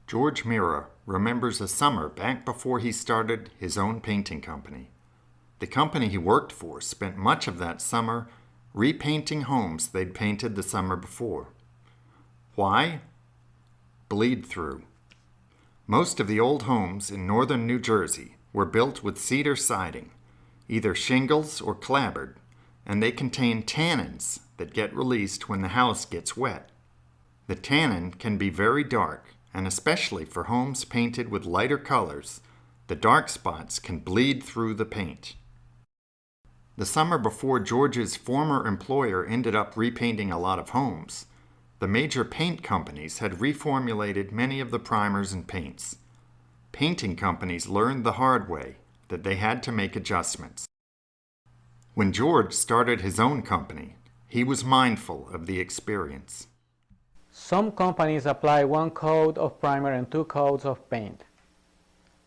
George Mira remembers a summer back before he started his own painting company. The company he worked for spent much of that summer repainting homes they'd painted the summer before. Why? Bleed through. Most of the old homes in northern New Jersey were built with cedar siding, either shingles or clapboard, and they contain tannins that get released when the house gets wet. The tannin can be very dark, and especially for homes painted with lighter colors, the dark spots can bleed through the paint. The summer before George's former employer ended up repainting a lot of homes, the major paint companies had reformulated many of the primers and paints. Painting companies learned the hard way that they had to make adjustments. When George started his own company, he was mindful of the experience. Some companies apply one coat of primer and 2 coats of paint,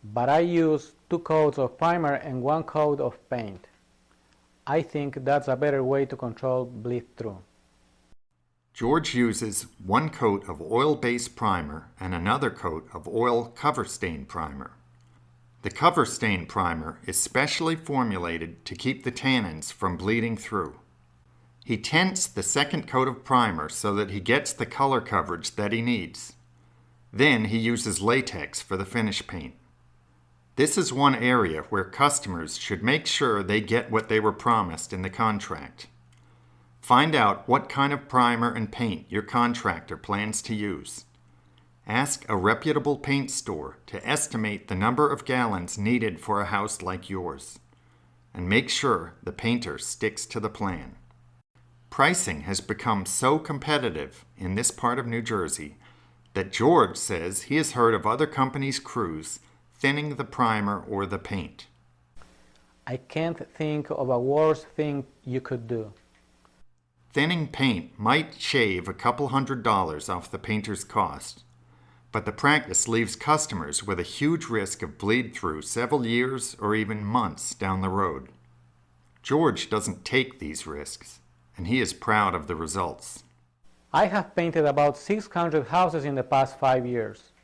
but I use 2 coats of primer and 1 coat of paint. I think that's a better way to control bleed-through. George uses 1 coat of oil-based primer and another coat of oil cover stain primer. The cover stain primer is specially formulated to keep the tannins from bleeding through. He tints the 2nd coat of primer so that he gets the color coverage that he needs. Then he uses latex for the finish paint. This is one area where customers should make sure they get what they were promised in the contract. Find out what kind of primer and paint your contractor plans to use. Ask a reputable paint store to estimate the number of gallons needed for a house like yours. And make sure the painter sticks to the plan. Pricing has become so competitive in this part of New Jersey that George says he has heard of other companies' crews thinning the primer or the paint. I can't think of a worse thing you could do. Thinning paint might shave a couple $100 off the painter's cost, but the practice leaves customers with a huge risk of bleed-through several years or even months down the road. George doesn't take these risks, and he is proud of the results. I have painted about 600 houses in the past 5 years,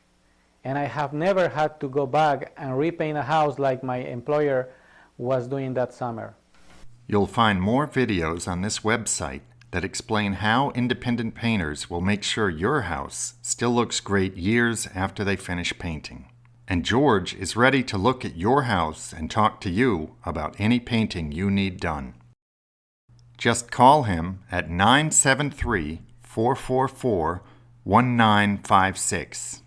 and I have never had to go back and repaint a house like my employer was doing that summer. You'll find more videos on this website that explain how independent painters will make sure your house still looks great years after they finish painting. And George is ready to look at your house and talk to you about any painting you need done. Just call him at 973-444-1956.